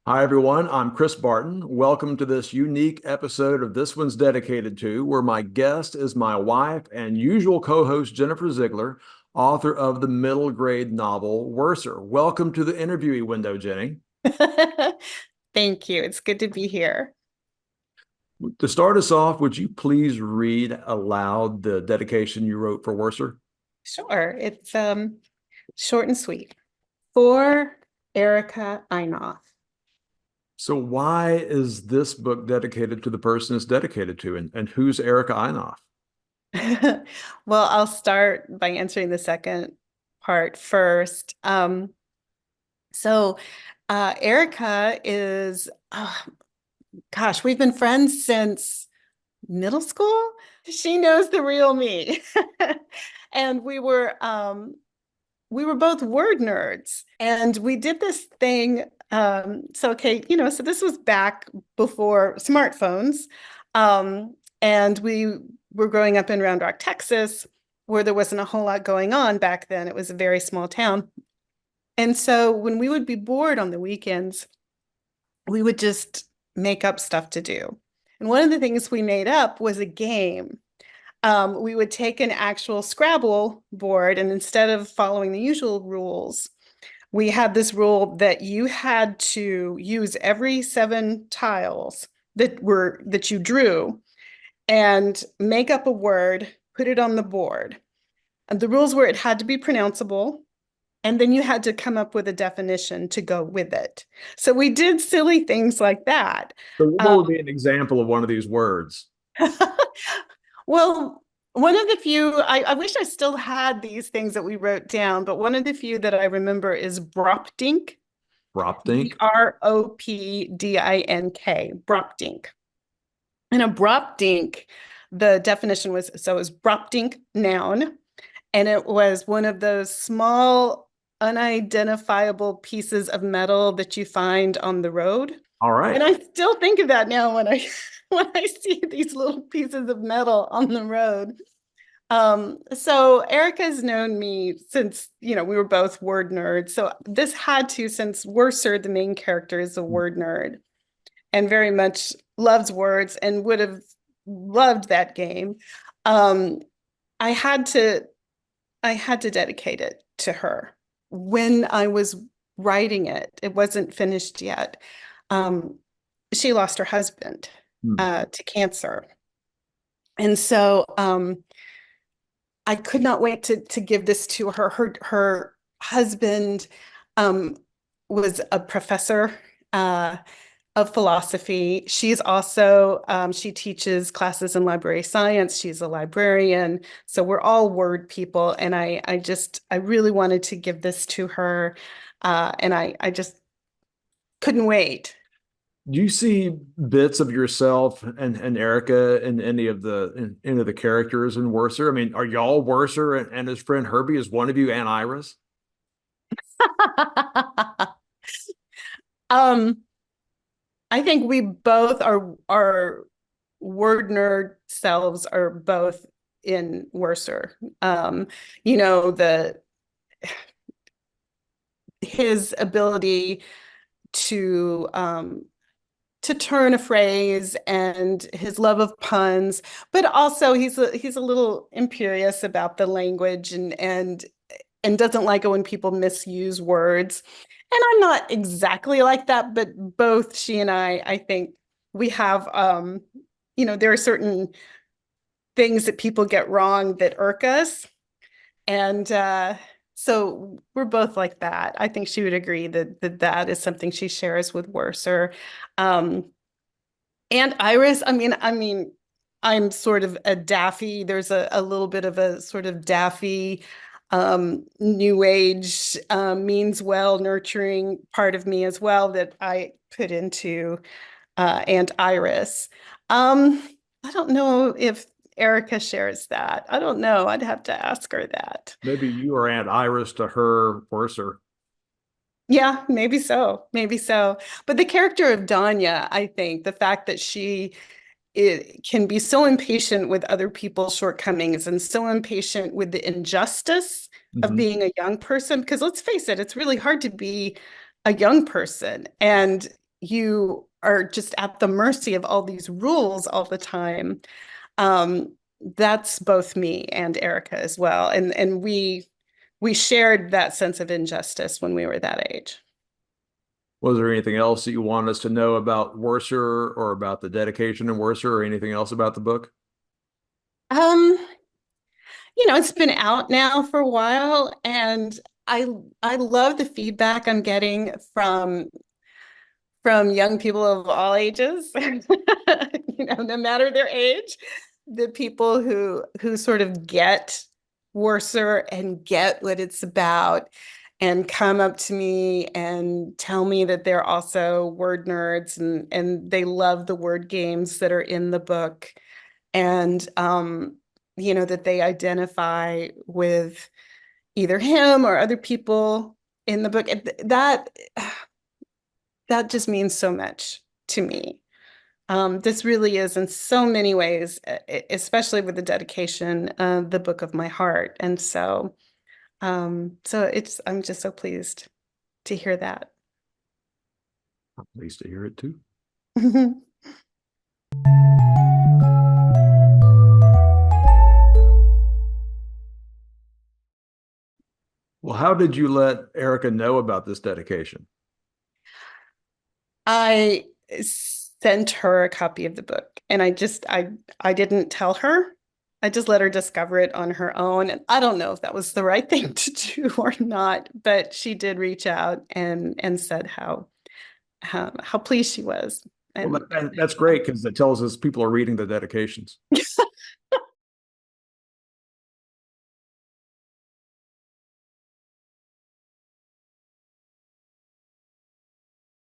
Hi, everyone. I'm Chris Barton. Welcome to this unique episode of This One's Dedicated To, where my guest is my wife and usual co-host, Jennifer Ziegler, author of the middle grade novel, Worser. Welcome to the interviewee window, Jenny. Thank you. It's good to be here. To start us off, would you please read aloud the dedication you wrote for Worser? Sure. It's short and sweet. For Erica Einoff. So why is this book dedicated to the person it's dedicated to, and who's Erica Einoff? Well, I'll start by answering the second part first. Erica is, gosh, we've been friends since middle school. She knows the real me. And we were both word nerds, and we did this thing. So this was back before smartphones. And we were growing up in Round Rock, Texas, where there wasn't a whole lot going on back then. It was a very small town. And so when we would be bored on the weekends, we would just make up stuff to do. And one of the things we made up was a game. We would take an actual Scrabble board, and instead of following the usual rules, we had this rule that you had to use every 7 tiles that you drew and make up a word, put it on the board. And the rules were it had to be pronounceable, and then you had to come up with a definition to go with it. So we did silly things like that. So what Um, would be an example of one of these words? Well, one of the few, I wish I still had these things that we wrote down, but one of the few that I remember is Bropdink, Dropdink? Bropdink, Bropdink. And a Bropdink, the definition was, so it was Bropdink noun, and it was one of those small, unidentifiable pieces of metal that you find on the road. All right. And I still think of that now when I when I see these little pieces of metal on the road. So Erica's known me since, we were both word nerds. So this had to, since Worser, the main character, is a word nerd and very much loves words and would have loved that game. Um, I had to I had to dedicate it to her. When I was writing it, it wasn't finished yet. Um, she lost her husband Hmm. to cancer. And so I could not wait to give this to her. Her husband um, was a professor of philosophy. She's also she teaches classes in library science. She's a librarian. So we're all word people, and I really wanted to give this to her, and I just couldn't wait. Do you see bits of yourself and Erica in any of the characters in Worser? I mean, are y'all Worser and his friend Herbie? Is one of you and Iris? um, I think we both are our word nerd selves are both in Worser. The his ability to turn a phrase and his love of puns, but also he's a little imperious about the language and doesn't like it when people misuse words. And I'm not exactly like that, but both she and I think we have there are certain things that people get wrong that irk us. And so we're both like that. I think she would agree that is something she shares with Worser. Um, and Iris, I'm sort of a daffy. There's a little bit of a sort of daffy, new age, means well, nurturing part of me as well that I put into Aunt Iris. Um, I don't know if Erica shares that. I don't know. I'd have to ask her that. Maybe you are Aunt Iris to her Worser. Yeah, maybe so. Maybe so. But the character of Danya, I think, the fact that it can be so impatient with other people's shortcomings and so impatient with the injustice of Mhm. being a young person, because let's face it, it's really hard to be a young person. And you are just at the mercy of all these rules all the time. Um, that's both me and Erica as well. And we shared that sense of injustice when we were that age. Was there anything else that you want us to know about Worcester or about the dedication in Worcester or anything else about the book? Um, it's been out now for a while, and I I love the feedback I'm getting from young people of all ages, no matter their age, the people who sort of get Worser and get what it's about and come up to me and tell me that they're also word nerds and they love the word games that are in the book and that they identify with either him or other people in the book. That just means so much to me. This really is, in so many ways, especially with the dedication, the book of my heart. And so I'm just so pleased to hear that. I'm pleased to hear it too. Well, how did you let Erica know about this dedication? I sent her a copy of the book, and I didn't tell her. I just let her discover it on her own. And I don't know if that was the right thing to do or not, but she did reach out and said how pleased she was. Well, And that's great because it tells us people are reading the dedications.